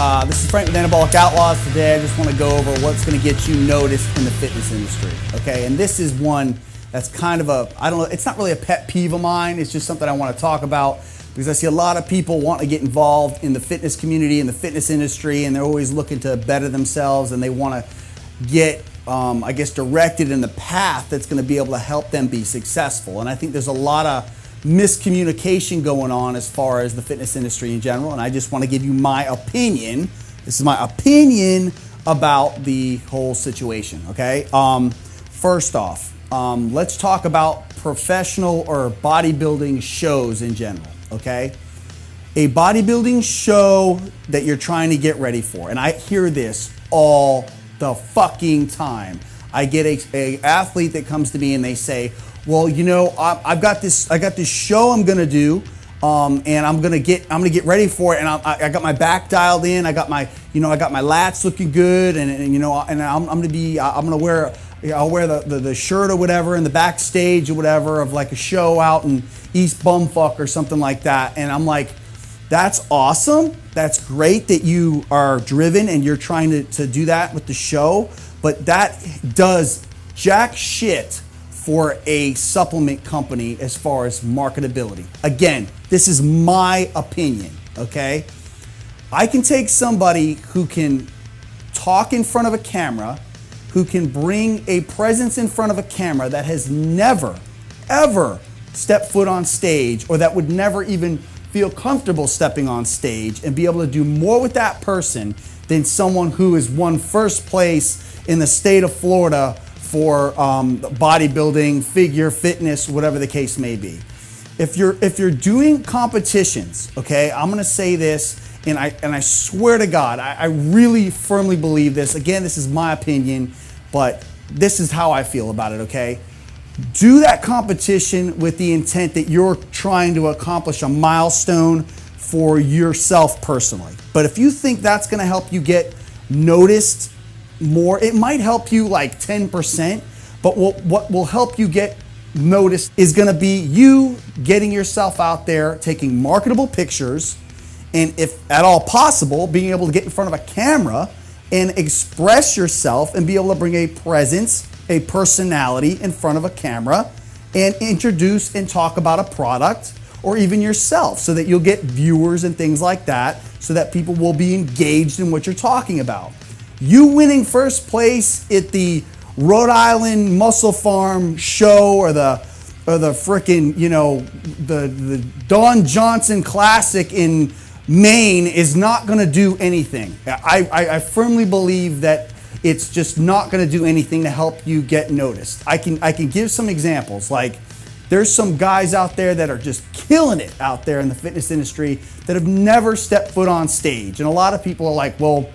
This is Frank with Anabolic Outlaws. Today I just want to go over what's going to get you noticed in the fitness industry. Okay, and this is one that's kind of it's not really a pet peeve of mine. It's just something I want to talk about because I see a lot of people want to get involved in the fitness community, in the fitness industry, and they're always looking to better themselves and they want to get, directed in the path that's going to be able to help them be successful. And I think there's a lot of miscommunication going on as far as the fitness industry in general, and I just want to give you my opinion. This is my opinion about the whole situation, okay? First off, let's talk about professional or bodybuilding shows in general, okay? A bodybuilding show that you're trying to get ready for, and I hear this all the fucking time. I get a athlete that comes to me and they say, well, you know, I got this show I'm gonna do, and I'm gonna get ready for it, and I got my back dialed in, I got my lats looking good, and I'm gonna wear the shirt or whatever in the backstage or whatever of like a show out in East Bumfuck or something like that, and I'm like, that's awesome, that's great that you are driven and you're trying to do that with the show, but that does jack shit for a supplement company as far as marketability. Again, this is my opinion, okay? I can take somebody who can talk in front of a camera, who can bring a presence in front of a camera that has never, ever stepped foot on stage, or that would never even feel comfortable stepping on stage, and be able to do more with that person than someone who has won first place in the state of Florida for bodybuilding, figure, fitness, whatever the case may be. If you're doing competitions, okay, I'm gonna say this, and I swear to God, I really firmly believe this. Again, this is my opinion, but this is how I feel about it, okay? Do that competition with the intent that you're trying to accomplish a milestone for yourself personally. But if you think that's gonna help you get noticed more, it might help you like 10%, but what will help you get noticed is gonna be you getting yourself out there, taking marketable pictures, and if at all possible, being able to get in front of a camera and express yourself and be able to bring a presence, a personality in front of a camera and introduce and talk about a product or even yourself, so that you'll get viewers and things like that, so that people will be engaged in what you're talking about. You winning first place at the Rhode Island Muscle Farm show or the frickin', the Don Johnson Classic in Maine is not gonna do anything. I firmly believe that it's just not gonna do anything to help you get noticed. I can give some examples, like there's some guys out there that are just killing it out there in the fitness industry that have never stepped foot on stage. And a lot of people are like, well,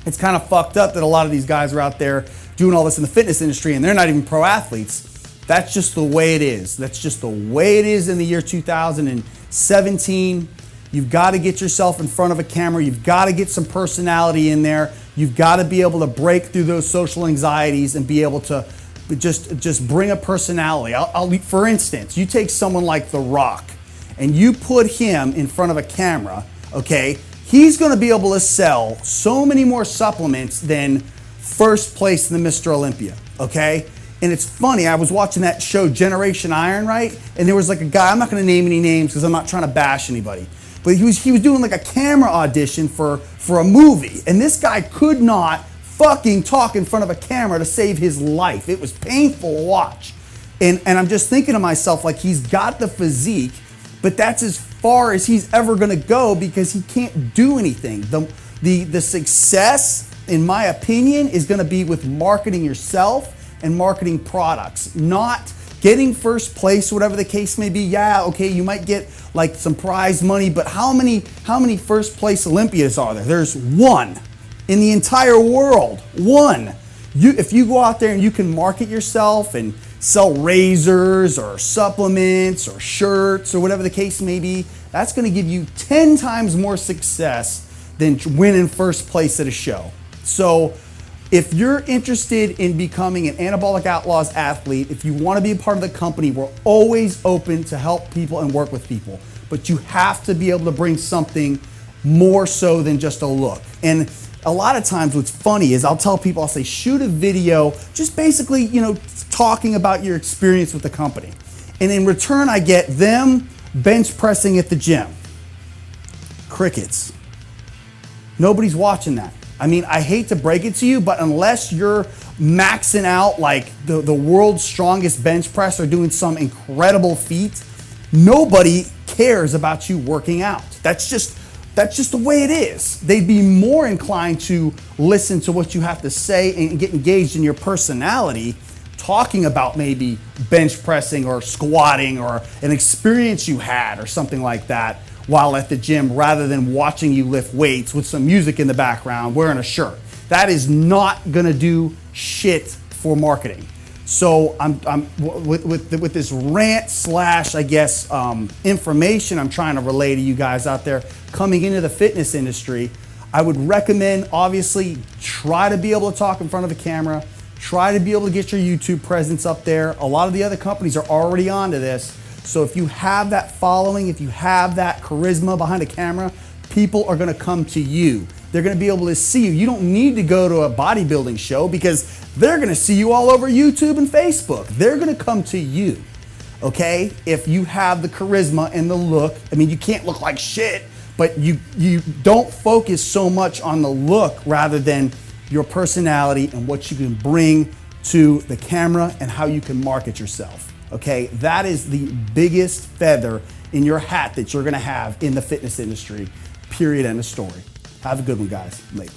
it's kind of fucked up that a lot of these guys are out there doing all this in the fitness industry and they're not even pro athletes. That's just the way it is. That's just the way it is in the year 2017. You've got to get yourself in front of a camera. You've got to get some personality in there. You've got to be able to break through those social anxieties and be able to just bring a personality. For instance, you take someone like The Rock and you put him in front of a camera, okay? He's going to be able to sell so many more supplements than first place in the Mr. Olympia, okay? And it's funny, I was watching that show Generation Iron, right? And there was like a guy, I'm not going to name any names because I'm not trying to bash anybody, but he was doing like a camera audition for a movie, and this guy could not fucking talk in front of a camera to save his life. It was painful to watch. And I'm just thinking to myself, like, he's got the physique, but that's as far as he's ever gonna go because he can't do anything. The success, in my opinion, is gonna be with marketing yourself and marketing products, not getting first place, whatever the case may be. Yeah, okay, you might get like some prize money, but how many first place Olympians are there? There's one in the entire world, one. If you go out there and you can market yourself and sell razors or supplements or shirts or whatever the case may be, that's gonna give you 10 times more success than winning first place at a show. So if you're interested in becoming an Anabolic Outlaws athlete, if you wanna be a part of the company, we're always open to help people and work with people. But you have to be able to bring something more so than just a look. And a lot of times what's funny is I'll tell people, I'll say, shoot a video just basically, talking about your experience with the company. And in return, I get them bench pressing at the gym. Crickets. Nobody's watching that. I mean, I hate to break it to you, but unless you're maxing out like the world's strongest bench press or doing some incredible feat, nobody cares about you working out. That's just the way it is. They'd be more inclined to listen to what you have to say and get engaged in your personality, talking about maybe bench pressing or squatting or an experience you had or something like that while at the gym, rather than watching you lift weights with some music in the background wearing a shirt. That is not gonna do shit for marketing. So I'm with this rant slash, I guess, information I'm trying to relay to you guys out there coming into the fitness industry. I would recommend, obviously, try to be able to talk in front of a camera, try to be able to get your YouTube presence up there. A lot of the other companies are already onto this. So if you have that following, if you have that charisma behind a camera, people are gonna come to you. They're gonna be able to see you. You don't need to go to a bodybuilding show because they're gonna see you all over YouTube and Facebook. They're gonna come to you, okay? If you have the charisma and the look. I mean, you can't look like shit, but you don't focus so much on the look rather than your personality and what you can bring to the camera and how you can market yourself, okay? That is the biggest feather in your hat that you're gonna have in the fitness industry, period, end of story. Have a good one, guys. Later.